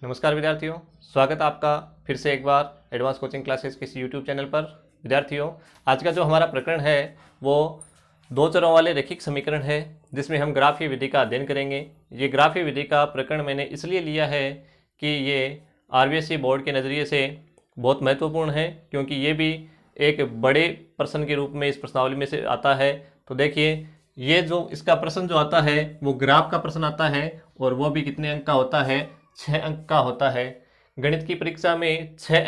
नमस्कार विद्यार्थियों, स्वागत है आपका फिर से एक बार एडवांस कोचिंग क्लासेस के इस यूट्यूब चैनल पर। विद्यार्थियों, आज का जो हमारा प्रकरण है वो दो चरों वाले रैखिक समीकरण है, जिसमें हम ग्राफीय विधि का अध्ययन करेंगे। ये ग्राफीय विधि का प्रकरण मैंने इसलिए लिया है कि ये आरबीएसई बोर्ड के नज़रिए से बहुत महत्वपूर्ण है, क्योंकि ये भी एक बड़े प्रश्न के रूप में इस प्रश्नावली में से आता है। तो देखिए, ये जो इसका प्रश्न जो आता है वो ग्राफ का प्रश्न आता है, और वो भी कितने अंक का होता है? 6 अंक का होता है। गणित की परीक्षा में 6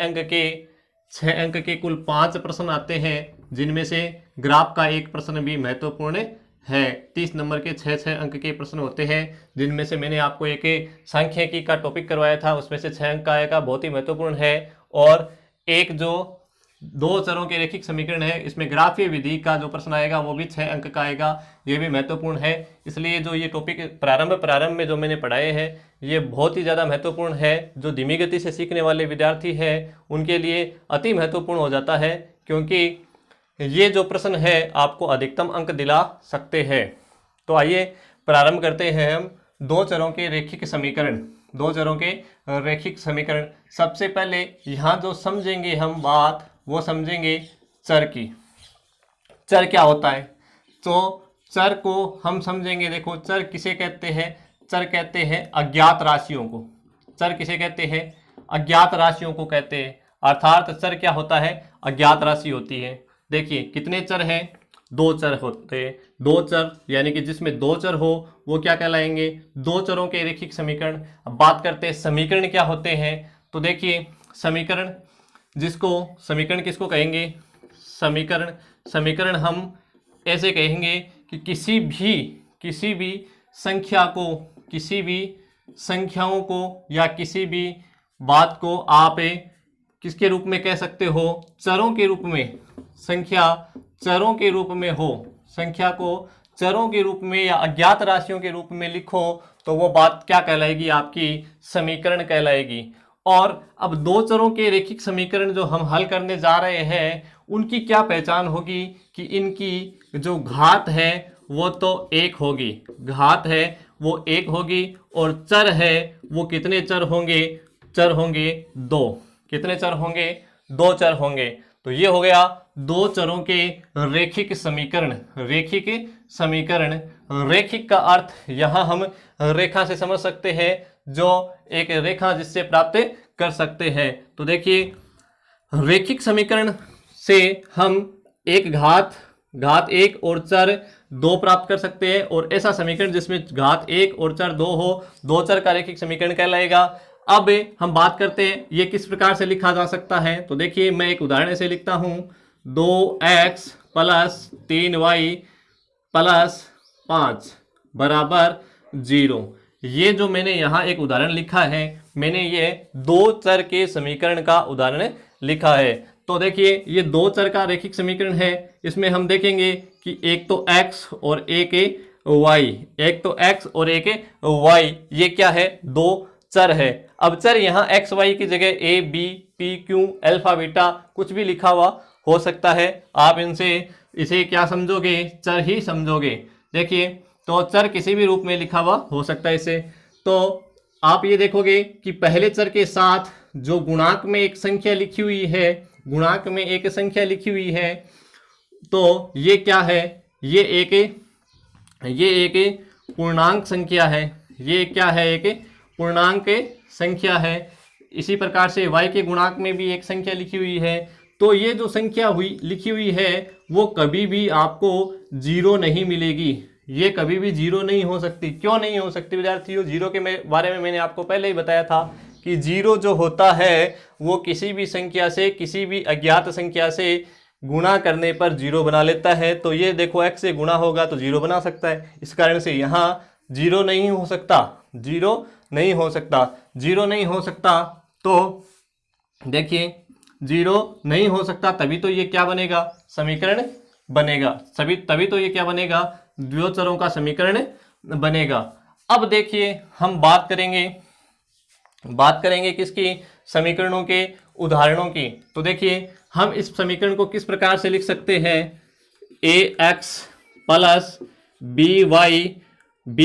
अंक के कुल 5 प्रश्न आते हैं, जिनमें से ग्राफ का एक प्रश्न भी महत्वपूर्ण है। 30 नंबर के 6 अंक के प्रश्न होते हैं, जिनमें से मैंने आपको एक सांख्यिकी का टॉपिक करवाया था, उसमें से 6 अंक का आएगा, बहुत ही महत्वपूर्ण है। और एक जो दो चरों के रैखिक समीकरण है, इसमें ग्राफीय विधि का जो प्रश्न आएगा वो भी 6 अंक का आएगा, ये भी महत्वपूर्ण है। इसलिए जो ये टॉपिक प्रारंभ में जो मैंने पढ़ाए हैं ये बहुत ही ज़्यादा महत्वपूर्ण है। जो धीमी गति से सीखने वाले विद्यार्थी हैं उनके लिए अति महत्वपूर्ण हो जाता है, क्योंकि ये जो प्रश्न है आपको अधिकतम अंक दिला सकते हैं। तो आइए प्रारंभ करते हैं हम दो चरों के रैखिक समीकरण। दो चरों के रैखिक समीकरण, सबसे पहले यहाँ जो समझेंगे हम बात, वो समझेंगे चर की। चर क्या होता है? तो चर को हम समझेंगे। देखो, चर किसे कहते हैं? चर कहते हैं अज्ञात राशियों को। चर किसे कहते हैं? अज्ञात राशियों को कहते हैं। अर्थात चर क्या होता है? अज्ञात राशि होती है। देखिए, कितने चर हैं? दो चर होते हैं। दो चर यानी कि जिसमें दो चर हो वो क्या कहलाएंगे? दो चरों के रैखिक समीकरण। अब बात करते हैं समीकरण क्या होते हैं। तो देखिए, समीकरण समीकरण किसको कहेंगे? समीकरण हम ऐसे कहेंगे कि किसी भी संख्या को, किसी भी संख्याओं को या किसी भी बात को आप किसके रूप में कह सकते हो? चरों के रूप में। संख्या चरों के रूप में हो, संख्या को चरों के रूप में या अज्ञात राशियों के रूप में लिखो, तो वो बात क्या कहलाएगी? आपकी समीकरण कहलाएगी। और अब दो चरों के रैखिक समीकरण जो हम हल करने जा रहे हैं उनकी क्या पहचान होगी? कि इनकी जो घात है वो तो एक होगी, घात है वो एक होगी, और चर है वो कितने चर होंगे? चर होंगे दो। कितने चर होंगे? दो चर होंगे। तो ये हो गया दो चरों के रैखिक समीकरण। रैखिक समीकरण, रैखिक का अर्थ यहाँ हम रेखा से समझ सकते हैं, जो एक रेखा जिससे प्राप्त कर सकते हैं। तो देखिए, रैखिक समीकरण से हम एक घात एक और चर दो प्राप्त कर सकते हैं, और ऐसा समीकरण जिसमें घात एक और चर दो हो, दो चर का रैखिक समीकरण कहलाएगा। अब हम बात करते हैं ये किस प्रकार से लिखा जा सकता है। तो देखिए, मैं एक उदाहरण से लिखता हूं। 2x + 3y + 5 बराबर 0। ये जो मैंने यहाँ एक उदाहरण लिखा है, मैंने ये दो चर के समीकरण का उदाहरण लिखा है। तो देखिए, ये दो चर का रैखिक समीकरण है। इसमें हम देखेंगे कि एक तो x और एक y, एक तो x और एक y, ये क्या है? दो चर है। अब चर यहाँ x y की जगह a b p q alpha beta कुछ भी लिखा हुआ हो सकता है। आप इसे क्या समझोगे? चर ही समझोगे। देखिए, तो चर किसी भी रूप में लिखा हुआ हो सकता है इसे। तो आप ये देखोगे कि पहले चर के साथ जो गुणांक में एक संख्या लिखी हुई है, गुणांक में एक संख्या लिखी हुई है, तो ये क्या है? ये एक पूर्णांक संख्या है। ये क्या है? एक पूर्णांक संख्या है। इसी प्रकार से y के गुणांक में भी एक संख्या लिखी हुई है। तो ये जो संख्या लिखी हुई है वो कभी भी आपको जीरो नहीं मिलेगी। ये कभी भी जीरो नहीं हो सकती। क्यों नहीं हो सकती विद्यार्थियों? जीरो के बारे में मैंने आपको पहले ही बताया था कि जीरो जो होता है वो किसी भी संख्या से, किसी भी अज्ञात संख्या से गुणा करने पर जीरो बना लेता है। तो ये देखो, x से गुणा होगा तो जीरो बना सकता है। इस कारण से यहाँ जीरो नहीं हो सकता, जीरो नहीं हो सकता, जीरो नहीं हो सकता। तो देखिए, जीरो नहीं हो सकता, तभी तो ये क्या बनेगा? समीकरण बनेगा। तभी तो ये क्या बनेगा? दो चरों का समीकरण बनेगा। अब देखिए, हम बात करेंगे किसकी? समीकरणों के उदाहरणों की। तो देखिए, हम इस समीकरण को किस प्रकार से लिख सकते हैं? ax + by +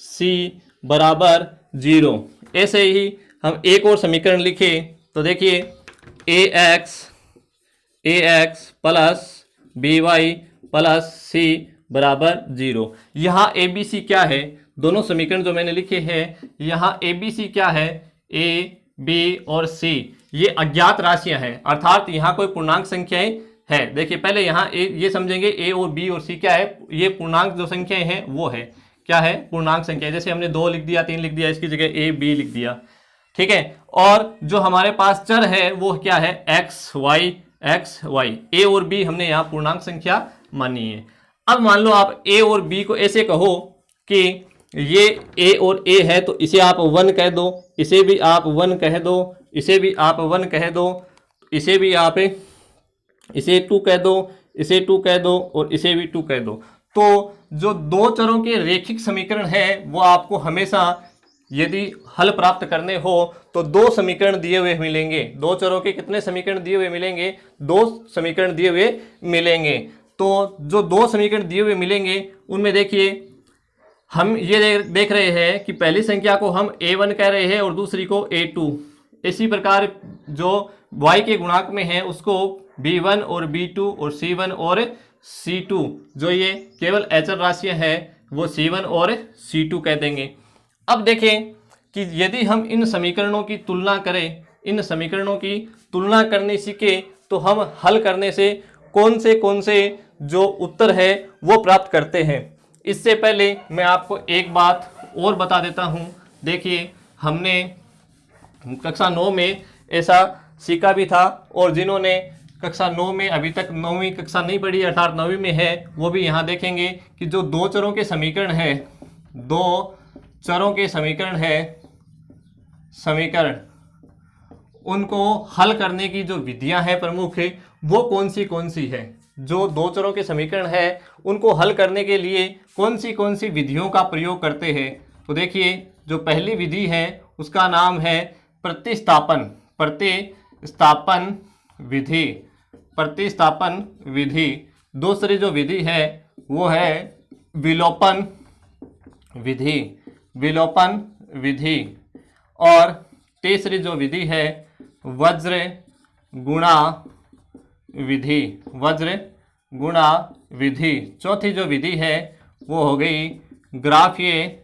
c बराबर 0। ऐसे ही हम एक और समीकरण लिखे तो देखिए ax प्लस by प्लस सी बराबर 0। यहाँ ए बी सी क्या है, दोनों समीकरण जो मैंने लिखे हैं यहाँ ए बी सी क्या है, ए बी और सी ये अज्ञात राशियां हैं, अर्थात यहाँ कोई पूर्णांक संख्याएं है। देखिए पहले यहाँ ये समझेंगे ए और बी और सी क्या है, ये पूर्णांक जो संख्याएं हैं वो है क्या है, पूर्णांक संख्या। जैसे हमने 2 लिख दिया, 3 लिख दिया, इसकी जगह ए बी लिख दिया, ठीक है। और जो हमारे पास चर है वो क्या है, एक्स वाई, ए और बी हमने यहाँ पूर्णांक संख्या मानी है। अब मान लो आप ए और बी को ऐसे कहो कि ये ए और ए है तो इसे आप 1 कह दो, इसे भी आप 1 कह दो, इसे भी आप 1 कह दो, इसे भी आप इसे 2 कह दो, इसे 2 कह दो और इसे भी 2 कह दो। तो जो दो चरों के रेखिक समीकरण है वो आपको हमेशा यदि हल प्राप्त करने हो तो दो समीकरण दिए हुए मिलेंगे। दो चरों के कितने समीकरण दिए हुए मिलेंगे, 2 समीकरण दिए हुए मिलेंगे। तो जो 2 समीकरण दिए हुए मिलेंगे उनमें देखिए हम ये देख रहे हैं कि पहली संख्या को हम a1 कह रहे हैं और दूसरी को a2। इसी प्रकार जो y के गुणांक में है उसको b1 और b2 और c1 और c2, जो ये केवल अचर राशियां हैं वो c1 और c2 कह देंगे। अब देखें कि यदि हम इन समीकरणों की तुलना करें, इन समीकरणों की तुलना करने सीखे तो हम हल करने से कौन से जो उत्तर है वो प्राप्त करते हैं। इससे पहले मैं आपको एक बात और बता देता हूं। देखिए हमने कक्षा 9 में ऐसा सीखा भी था और जिन्होंने कक्षा 9 में अभी तक 9वीं कक्षा नहीं पढ़ी अर्थात 9वीं में है वो भी यहाँ देखेंगे कि जो दो चरों के समीकरण है, दो चरों के समीकरण है, उनको हल करने की जो विधियां हैं प्रमुख है वो कौन सी है। जो दो चरों के समीकरण है उनको हल करने के लिए कौन सी विधियों का प्रयोग करते हैं। तो देखिए जो पहली विधि है उसका नाम है प्रतिस्थापन विधि। दूसरी जो विधि है वो है विलोपन विधि। और तीसरी जो विधि है वज्र गुणा विधि। चौथी जो विधि है वो हो गई ग्राफीय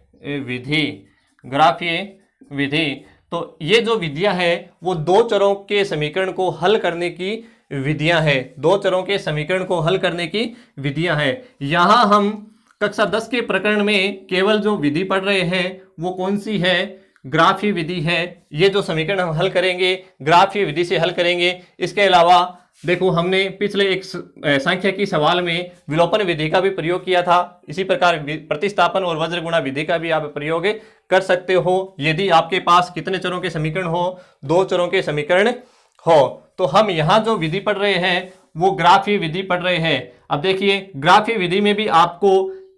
विधि। तो ये जो विधियां हैं वो दो चरों के समीकरण को हल करने की विधियां हैं, दो चरों के समीकरण को हल करने की विधियां हैं। यहाँ हम कक्षा 10 के प्रकरण में केवल जो विधि पढ़ रहे हैं वो कौन सी है, ग्राफीय विधि है। ये जो समीकरण हम हल करेंगे ग्राफीय विधि से हल करेंगे। इसके अलावा देखो हमने पिछले एक सांख्यिकी सवाल में विलोपन विधि का भी प्रयोग किया था। इसी प्रकार प्रतिस्थापन और वज्र गुणा विधि का भी आप प्रयोग कर सकते हो यदि आपके पास कितने चरों के समीकरण हो, दो चरों के समीकरण हो। तो हम यहाँ जो विधि पढ़ रहे हैं वो ग्राफीय विधि पढ़ रहे हैं। अब देखिए ग्राफीय विधि में भी आपको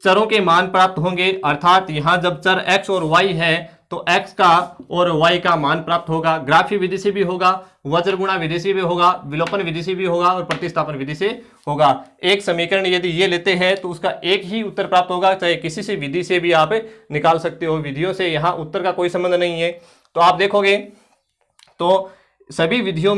चरों के मान प्राप्त होंगे, अर्थात यहाँ जब चर x और y है तो x का और y का मान प्राप्त होगा। ग्राफीय विधि से भी होगा, वज्र गुणा विधि से भी होगा, विलोपन विधि से भी होगा और प्रतिस्थापन विधि से होगा। एक समीकरण यदि ये लेते हैं तो उसका एक ही उत्तर प्राप्त होगा, चाहे किसी से विधि से भी आप निकाल सकते हो। विधियों से यहाँ उत्तर का कोई संबंध नहीं है। तो आप देखोगे तो सभी विधियों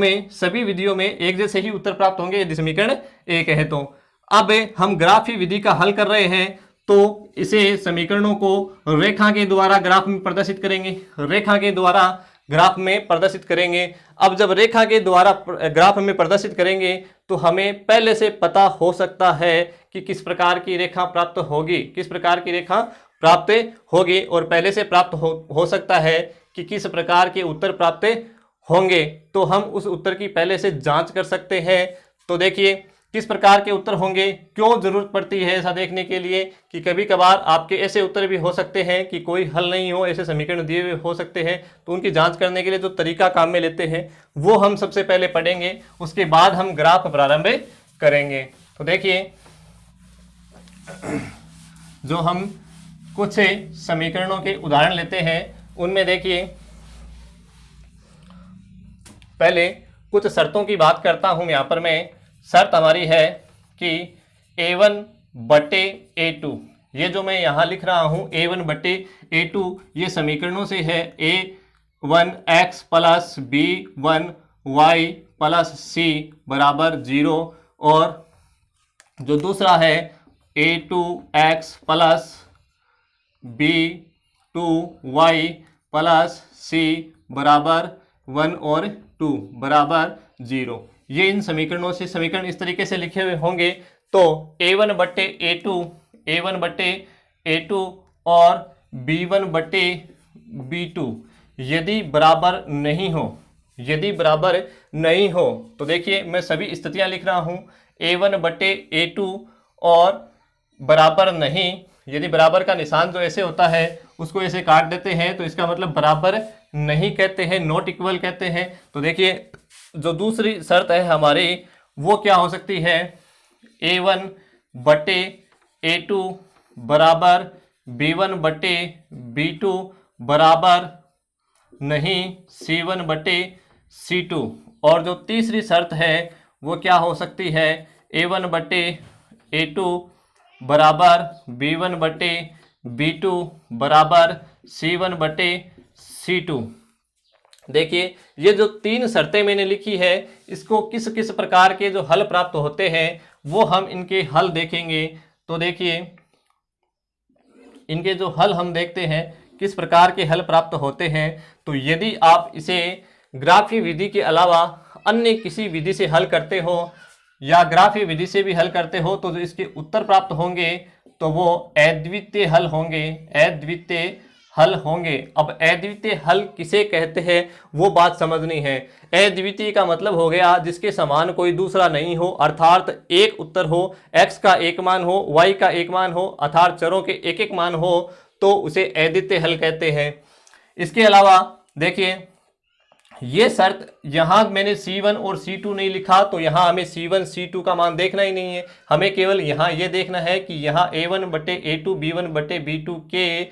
में एक जैसे ही उत्तर प्राप्त होंगे यदि समीकरण एक है। तो अब हम ग्राफीय विधि का हल कर रहे हैं तो इसे समीकरणों को रेखा के द्वारा ग्राफ में प्रदर्शित करेंगे। अब जब रेखा के द्वारा ग्राफ में प्रदर्शित करेंगे तो हमें पहले से पता हो सकता है कि किस प्रकार की रेखा प्राप्त होगी, और पहले से प्राप्त हो सकता है कि किस प्रकार के उत्तर प्राप्त होंगे। तो हम उस उत्तर की पहले से जांच कर सकते हैं। तो देखिए किस प्रकार के उत्तर होंगे, क्यों जरूरत पड़ती है ऐसा देखने के लिए कि कभी कभार आपके ऐसे उत्तर भी हो सकते हैं कि कोई हल नहीं हो, ऐसे समीकरण दिए हुए हो सकते हैं। तो उनकी जांच करने के लिए जो तरीका काम में लेते हैं वो हम सबसे पहले पढ़ेंगे, उसके बाद हम ग्राफ प्रारंभ करेंगे। तो देखिए जो हम कुछ समीकरणों के उदाहरण लेते हैं उनमें देखिए पहले कुछ शर्तों की बात करता हूं। यहाँ पर मैं शर्त हमारी है कि a1 बटे a2, ये जो मैं यहाँ लिख रहा हूँ a1 बटे a2 ये समीकरणों से है। a1x plus b1y plus c बराबर 0 और जो दूसरा है a2x plus b2y plus c बराबर 1 और 2 बराबर 0। ये इन समीकरणों से समीकरण इस तरीके से लिखे हुए होंगे तो a1 बट्टे a2 और b1 बट्टे b2 यदि बराबर नहीं हो तो देखिए मैं सभी स्थितियां लिख रहा हूं। a1 बट्टे a2 और बराबर नहीं, यदि बराबर का निशान जो ऐसे होता है उसको ऐसे काट देते हैं तो इसका मतलब बराबर नहीं कहते हैं, नॉट इक्वल कहते हैं। तो देखिए जो दूसरी शर्त है हमारी वो क्या हो सकती है, a1 बट्टे a2 बराबर b1 बट्टे b2 बराबर नहीं c1 बट्टे c2। और जो तीसरी शर्त है वो क्या हो सकती है, a1 बट्टे a2 बराबर b1 बट्टे b2 बराबर c1 बट्टे c2। देखिए ये जो तीन शर्तें मैंने लिखी है इसको किस किस प्रकार के जो हल प्राप्त होते हैं वो हम इनके हल देखेंगे। तो देखिए इनके जो हल हम देखते हैं किस प्रकार के हल प्राप्त होते हैं। तो यदि आप इसे ग्राफीय विधि के अलावा अन्य किसी विधि से हल करते हो या ग्राफीय विधि से भी हल करते हो तो जो इसके उत्तर प्राप्त होंगे तो वो अद्वितीय हल होंगे, अद्वितीय हल होंगे। अब अद्वितीय हल किसे कहते हैं वो बात समझनी है। अद्वितीय का मतलब हो गया जिसके समान कोई दूसरा नहीं हो, अर्थात एक उत्तर हो, x का एक मान हो, y का एक मान हो, अर्थात चरों के एक एक मान हो तो उसे अद्वितीय हल कहते हैं। इसके अलावा देखिए ये शर्त यहाँ मैंने C1 और C2 नहीं लिखा तो यहाँ हमें C1 C2 का मान देखना ही नहीं है, हमें केवल यहाँ ये देखना है कि यहाँ a1 बट्टे a2 b1 बट्टे b2 के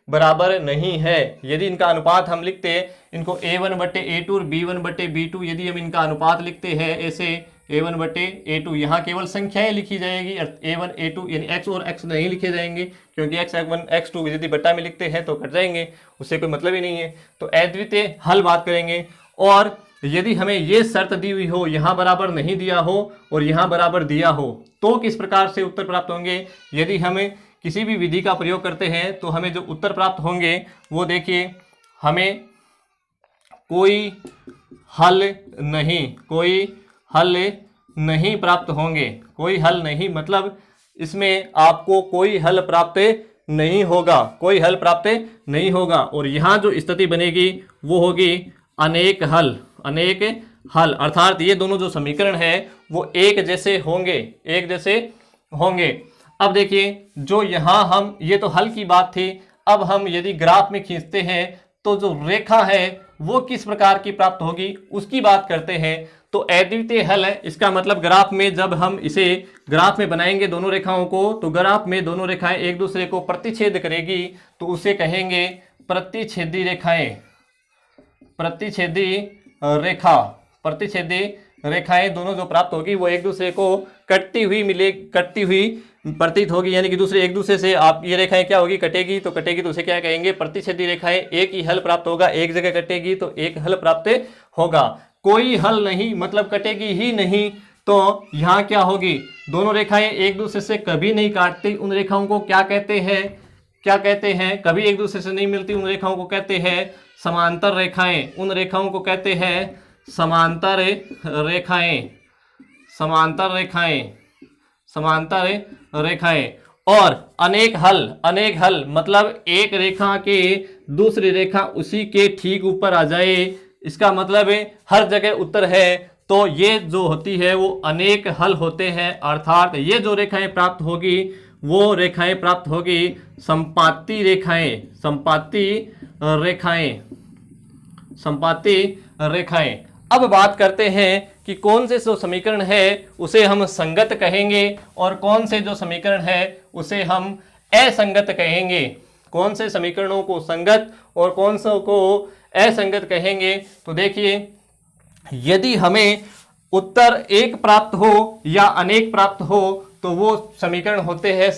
बराबर नहीं है। यदि इनका अनुपात हम लिखते हैं, इनको a1 बट्टे a2 और b1 बट्टे b2 यदि हम इनका अनुपात लिखते हैं ऐसे a1 बट्टे a2, यहाँ केवल संख्याएं लिखी जाएगी, a1 a2 यानी x और x नहीं लिखे जाएंगे क्योंकि x1 x2 यदि बट्टा में लिखते हैं तो कट जाएंगे, उससे कोई मतलब ही नहीं है। तो अद्वितीय हल बात करेंगे। और यदि हमें ये शर्त दी हुई हो, यहाँ बराबर नहीं दिया हो और यहाँ बराबर दिया हो तो किस प्रकार से उत्तर प्राप्त होंगे। यदि हमें किसी भी विधि का प्रयोग करते हैं तो हमें जो उत्तर प्राप्त होंगे वो देखिए हमें कोई हल नहीं प्राप्त होंगे, कोई हल नहीं मतलब इसमें आपको कोई हल प्राप्त नहीं होगा, कोई हल प्राप्त नहीं होगा। और यहाँ जो स्थिति बनेगी वो होगी अनेक हल, अनेक हल अर्थात ये दोनों जो समीकरण है वो एक जैसे होंगे। अब देखिए जो यहाँ हम ये तो हल की बात थी, अब हम यदि ग्राफ में खींचते हैं तो जो रेखा है वो किस प्रकार की प्राप्त होगी उसकी बात करते हैं। तो अद्वितीय हल है, इसका मतलब ग्राफ में जब हम इसे ग्राफ में बनाएंगे दोनों रेखाओं को तो ग्राफ में दोनों रेखाएं एक दूसरे को प्रतिच्छेद करेगी तो उसे कहेंगे प्रतिच्छेदी रेखाएं, प्रतिच्छेदी रेखाएं दोनों जो प्राप्त होगी वो एक दूसरे को कटती हुई प्रतीत होगी, यानी कि दूसरे एक दूसरे से आप ये रेखाएं क्या होगी कटेगी तो उसे क्या कहेंगे प्रतिच्छेदी रेखाएं। एक ही हल प्राप्त होगा, एक जगह कटेगी तो एक हल प्राप्त होगा। कोई हल नहीं मतलब कटेगी ही नहीं तो यहाँ क्या होगी, दोनों रेखाएं एक दूसरे से कभी नहीं काटती, उन रेखाओं को क्या कहते हैं, कभी एक दूसरे से नहीं मिलती, उन रेखाओं को कहते हैं समांतर रेखाएं, उन रेखाओं को कहते हैं समांतर रेखाएं। और अनेक हल मतलब एक रेखा के दूसरी रेखा उसी के ठीक ऊपर आ जाए, इसका मतलब है हर जगह उत्तर है तो ये जो होती है वो अनेक हल होते हैं। अर्थात ये जो रेखाएं प्राप्त होगी वो रेखाएं प्राप्त होगी संपाती रेखाएं। अब बात करते हैं कि कौन से जो समीकरण है उसे हम संगत कहेंगे और कौन से जो समीकरण है उसे हम असंगत कहेंगे। कौन से समीकरणों को संगत और कौन से को असंगत कहेंगे। तो देखिए यदि हमें उत्तर एक प्राप्त हो या अनेक प्राप्त हो तो वो समीकरण होते हैं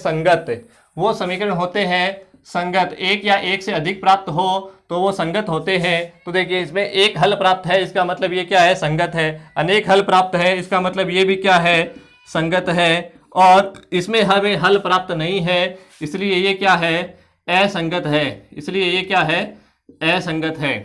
संगत, एक या एक से अधिक प्राप्त हो तो वो संगत होते हैं। तो देखिए इसमें एक हल प्राप्त है, इसका मतलब ये क्या है, संगत है। अनेक हल प्राप्त है, इसका मतलब ये भी क्या है, संगत है। और इसमें हमें हल प्राप्त नहीं है, इसलिए ये क्या है, असंगत है। इसलिए ये क्या है, असंगत है।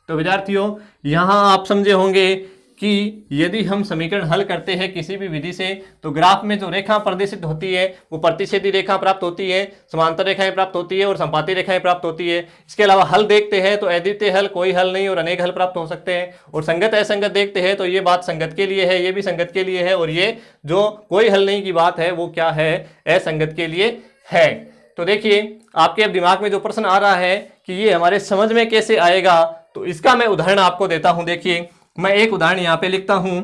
तो विद्यार्थियों यहाँ आप समझे होंगे कि यदि हम समीकरण हल करते हैं किसी भी विधि से, तो ग्राफ में जो रेखा प्रदर्शित होती है वो प्रतिच्छेदी रेखा प्राप्त होती है, समांतर रेखाएं प्राप्त होती है और संपाती रेखाएं प्राप्त होती है। इसके अलावा हल देखते हैं तो अद्वितीय हल, कोई हल नहीं और अनेक हल प्राप्त हो सकते हैं। और संगत असंगत देखते हैं तो ये बात संगत के लिए है, ये भी संगत के लिए है, और ये जो कोई हल नहीं की बात है वो क्या है, असंगत के लिए है। तो देखिए आपके अब दिमाग में जो प्रश्न आ रहा है कि ये हमारे समझ में कैसे आएगा, तो इसका मैं उदाहरण आपको देता हूं। देखिए मैं एक उदाहरण यहाँ पे लिखता हूं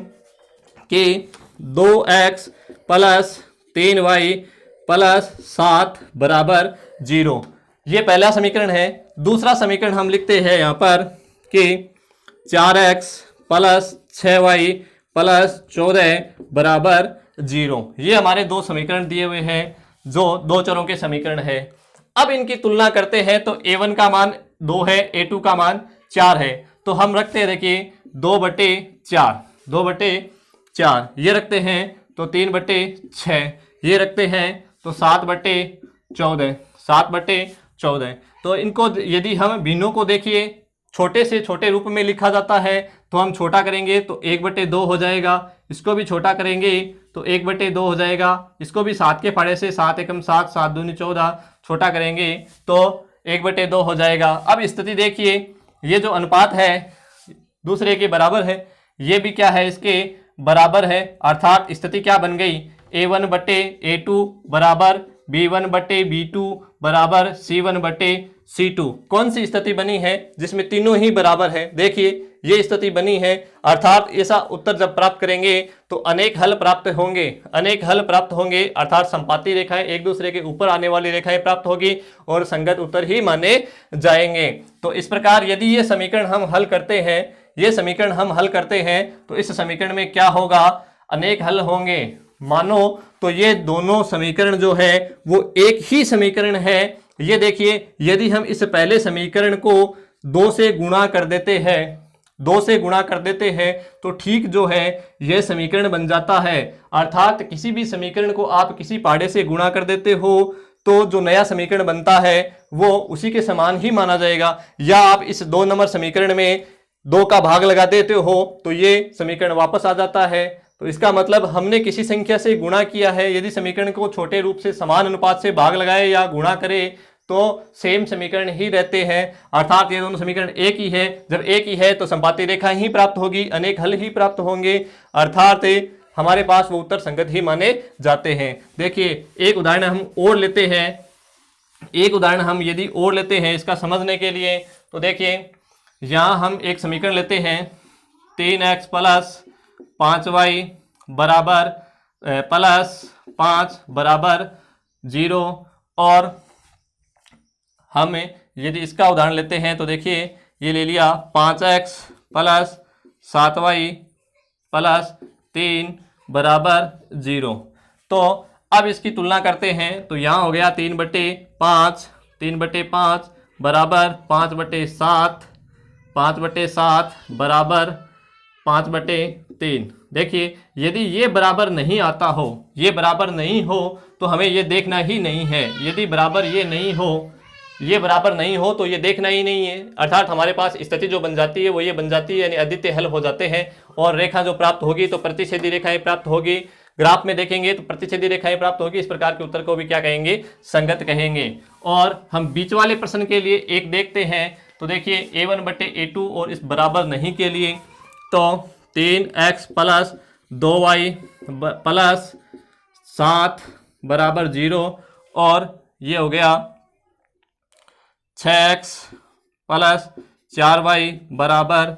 कि 2x प्लस 3y प्लस 7 बराबर 0। ये पहला समीकरण है। दूसरा समीकरण हम लिखते हैं यहाँ पर कि 4x प्लस 6y प्लस 14 बराबर 0। ये हमारे दो समीकरण दिए हुए हैं जो दो चरों के समीकरण है। अब इनकी तुलना करते हैं तो a1 का मान 2 है, a2 का मान 4 है। तो हम रखते हैं, देखिए 2/4, 2/4 ये रखते हैं, तो 3/6 ये रखते हैं, तो 7/14, 7/14। तो इनको यदि हम भिन्नों को देखिए छोटे से छोटे रूप में लिखा जाता है तो हम छोटा करेंगे तो 1/2 हो जाएगा। इसको भी छोटा करेंगे तो 1/2 हो जाएगा। इसको भी 7 के फाड़े से 7 एकम 7, 7 दूनी 14 छोटा करेंगे तो 1/2 हो जाएगा। अब स्थिति देखिए, ये जो अनुपात है दूसरे के बराबर है, ये भी क्या है, इसके बराबर है। अर्थात स्थिति क्या बन गई, a1/a2 बराबर b1/b2 बराबर c1/c2। कौन सी स्थिति बनी है, जिसमें तीनों ही बराबर है। देखिए ये स्थिति बनी है। अर्थात ऐसा उत्तर जब प्राप्त करेंगे तो अनेक हल प्राप्त होंगे, अनेक हल प्राप्त होंगे। अर्थात संपाती रेखाएं एक दूसरे के ऊपर आने वाली रेखाएं प्राप्त होगी और संगत उत्तर ही माने जाएंगे। तो इस प्रकार यदि ये समीकरण हम हल करते हैं, ये समीकरण हम हल करते हैं तो इस समीकरण में क्या होगा, अनेक हल होंगे। मानो तो ये दोनों समीकरण जो है वो एक ही समीकरण है। ये देखिए यदि हम इस पहले समीकरण को 2 से गुणा कर देते हैं, 2 से गुणा कर देते हैं तो ठीक जो है यह समीकरण बन जाता है। अर्थात किसी भी समीकरण को आप किसी पाड़े से गुणा कर देते हो तो जो नया समीकरण बनता है वो उसी के समान ही माना जाएगा। या आप इस 2 नंबर समीकरण में 2 का भाग लगा देते हो तो ये समीकरण वापस आ जाता है। तो इसका मतलब हमने किसी संख्या से गुणा किया है, यदि समीकरण को छोटे रूप से समान अनुपात से भाग लगाए या गुणा करे तो सेम समीकरण ही रहते हैं। अर्थात ये दोनों समीकरण एक ही है। जब एक ही है तो संपाती रेखा ही प्राप्त होगी, अनेक हल ही प्राप्त होंगे। अर्थात हमारे पास वो उत्तर संगत ही माने जाते हैं। देखिए एक उदाहरण हम और लेते हैं, एक उदाहरण हम यदि और लेते हैं इसका समझने के लिए। तो देखिए यहाँ हम एक समीकरण लेते हैं 3x प्लस 5y बराबर प्लस 5 बराबर 0। और हम यदि इसका उदाहरण लेते हैं तो देखिए ये ले लिया 5x प्लस 7y प्लस 3 बराबर 0। तो अब इसकी तुलना करते हैं तो यहाँ हो गया 3/5, 3/5 बराबर 5/7, 5/7 बराबर 5/3। देखिए यदि ये बराबर नहीं आता हो, ये बराबर नहीं हो तो हमें ये देखना ही नहीं है। यदि बराबर ये नहीं हो, ये बराबर नहीं हो तो ये देखना ही नहीं है। अर्थात हमारे पास स्थिति जो बन जाती है वो ये बन जाती है, यानी अद्वितीय हल हो जाते हैं। और रेखा जो प्राप्त होगी तो प्रतिच्छेदी रेखाएं प्राप्त होगी। ग्राफ में देखेंगे तो प्रतिच्छेदी रेखाएं प्राप्त होगी। इस प्रकार के उत्तर को भी क्या कहेंगे, संगत कहेंगे। और हम बीच वाले प्रश्न के लिए एक देखते हैं। तो देखिए a1/a2 और इस बराबर नहीं के लिए तो 3x प्लस 2y प्लस 7 बराबर 0। और ये हो गया 6x प्लस 4y बराबर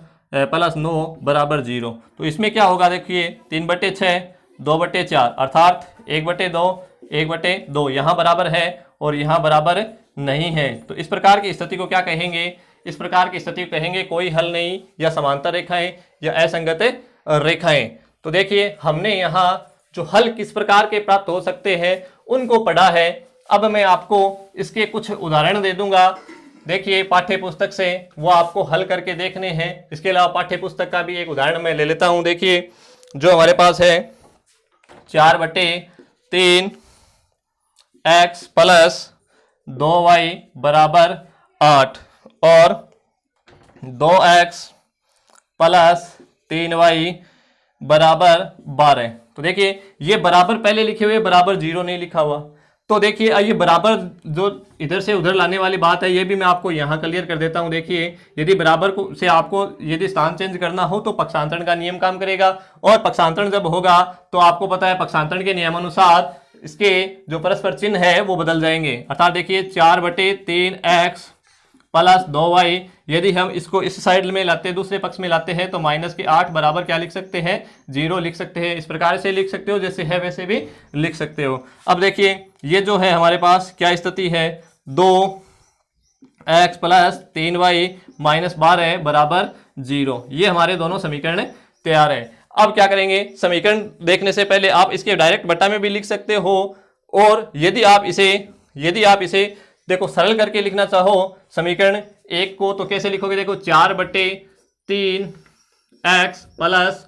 प्लस 9 बराबर 0। तो इसमें क्या होगा, देखिए 3/6, 2/4 अर्थात 1/2, 1/2 यहाँ बराबर है और यहाँ बराबर नहीं है। तो इस प्रकार की स्थिति को क्या कहेंगे, इस प्रकार की स्थिति को कहेंगे कोई हल नहीं, या समांतर रेखाएं या असंगत रेखाएं। तो देखिए हमने यहाँ जो हल किस प्रकार के प्राप्त हो सकते हैं उनको पढ़ा है। अब मैं आपको इसके कुछ उदाहरण दे दूंगा देखिए पाठ्य पुस्तक से वो आपको हल करके देखने हैं। इसके अलावा पाठ्य पुस्तक का भी एक उदाहरण मैं ले लेता हूं। देखिए जो हमारे पास है 4/3 x प्लस 2y बराबर 8 और 2x प्लस 3y बराबर 12। तो देखिए ये बराबर पहले लिखे हुए, बराबर 0 नहीं लिखा हुआ। तो देखिए ये बराबर जो इधर से उधर लाने वाली बात है, ये भी मैं आपको यहाँ क्लियर कर देता हूँ। देखिए यदि बराबर को से आपको यदि स्थान चेंज करना हो तो पक्षांतरण का नियम काम करेगा, और पक्षांतरण जब होगा तो आपको पता है पक्षांतरण के नियमानुसार इसके जो परस्पर चिन्ह है वो बदल जाएंगे। अर्थात देखिए 4/3x प्लस 2y, यदि हम इसको इस साइड में लाते हैं, दूसरे पक्ष में लाते हैं, तो -8 बराबर क्या लिख सकते हैं, 0 लिख सकते हैं। इस प्रकार से लिख सकते हो, जैसे है वैसे भी लिख सकते हो। अब देखिए ये जो है हमारे पास क्या स्थिति है, 2x प्लस 3y माइनस 12 बराबर 0। ये हमारे दोनों समीकरण तैयार है। अब क्या करेंगे, समीकरण देखने से पहले आप इसके डायरेक्ट बट्टा में भी लिख सकते हो, और यदि आप इसे देखो सरल करके लिखना चाहो समीकरण 1 को, तो कैसे लिखोगे, देखो 4/3 x प्लस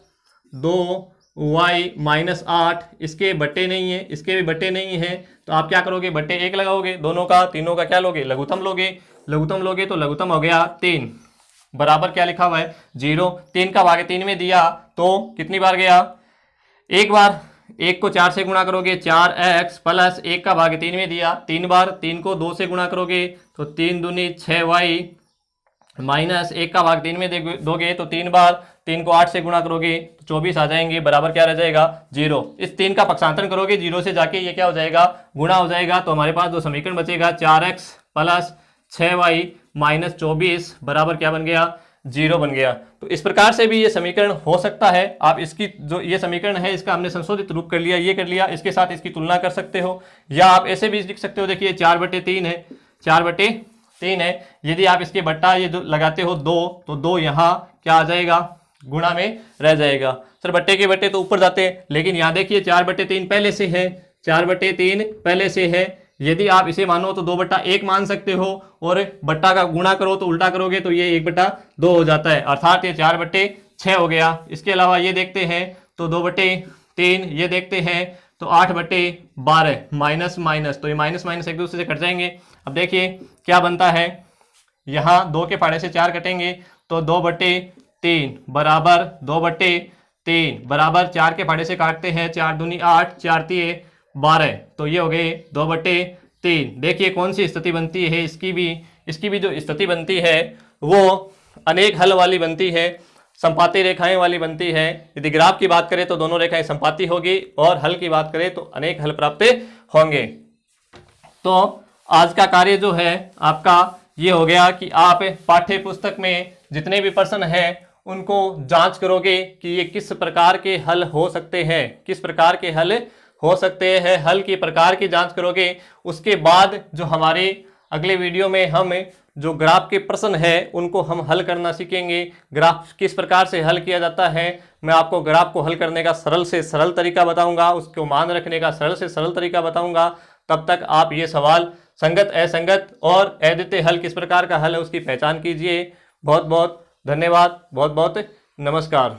2y माइनस 8, इसके बट्टे नहीं है, इसके भी बट्टे नहीं है, तो आप क्या करोगे, बट्टे 1 लगाओगे, दोनों का तीनों का क्या लोगे, लघुत्तम लोगे। लघुत्तम लोगे तो लघुत्तम हो गया 3 बराबर क्या लिखा हुआ है 0। 3 का भाग 3 में दिया तो कितनी बार गया, एक बार। 1 को 4 से गुणा करोगे 4x प्लस 1 का भाग 3 में दिया 3 बार। 3 को 2 से गुणा करोगे तो 3 दूनी 6y माइनस 1 का भाग 3 में दोगे तो 3 बार। 3 को 8 से गुणा करोगे तो 24 आ जाएंगे, बराबर क्या रह जाएगा 0। इस 3 का पक्षांतरण करोगे 0 से जाके ये क्या हो जाएगा, गुणा हो जाएगा। तो हमारे पास जो समीकरण बचेगा 4x प्लस 6y माइनस 24 बराबर क्या बन गया, 0 बन गया। तो इस प्रकार से भी ये समीकरण हो सकता है। आप इसकी जो ये समीकरण है इसका हमने संशोधित रूप कर लिया, ये कर लिया, इसके साथ इसकी तुलना कर सकते हो, या आप ऐसे भी लिख सकते हो। देखिए 4/3 है, 4/3 है, यदि आप इसके बट्टा ये जो लगाते हो 2, तो 2 यहाँ क्या आ जाएगा, गुणा में रह जाएगा। सर बट्टे के बट्टे तो ऊपर जाते हैं, लेकिन यहाँ देखिए 4/3 पहले से है, 4/3 पहले से है। यदि आप इसे मानो तो 2/1 मान सकते हो, और बट्टा का गुणा करो तो उल्टा करोगे तो ये 1/2 हो जाता है, अर्थात ये 4/6 हो गया। इसके अलावा ये देखते हैं तो 2/3, ये देखते हैं तो 8/12 माइनस माइनस, तो ये माइनस माइनस एक दूसरे से कट जाएंगे। अब देखिए क्या बनता है, यहाँ 2 के फाड़े से 4 कटेंगे तो 2/3 बराबर 2/3 बराबर 4 के फाड़े से काटते हैं, 4 दूनी 8, 4 तिये 12, तो ये हो गए 2/3। देखिए कौन सी स्थिति बनती है, इसकी भी जो स्थिति बनती है वो अनेक हल वाली बनती है, संपाती रेखाएं वाली बनती है। यदि ग्राफ की बात करें तो दोनों रेखाएं संपाती होगी, और हल की बात करें तो अनेक हल प्राप्त होंगे। तो आज का कार्य जो है आपका ये हो गया कि आप पाठ्य पुस्तक में जितने भी प्रश्न हैं उनको जांच करोगे कि ये किस प्रकार के हल हो सकते हैं, किस प्रकार के हल हो सकते हैं, हल की प्रकार की जांच करोगे। उसके बाद जो हमारे अगले वीडियो में हम जो ग्राफ के प्रश्न है उनको हम हल करना सीखेंगे। ग्राफ किस प्रकार से हल किया जाता है, मैं आपको ग्राफ को हल करने का सरल से सरल तरीका बताऊंगा, उसको मान रखने का सरल से सरल तरीका बताऊंगा। तब तक आप ये सवाल संगत, असंगत और अद्वितीय हल किस प्रकार का हल है उसकी पहचान कीजिए। बहुत बहुत धन्यवाद, बहुत बहुत नमस्कार।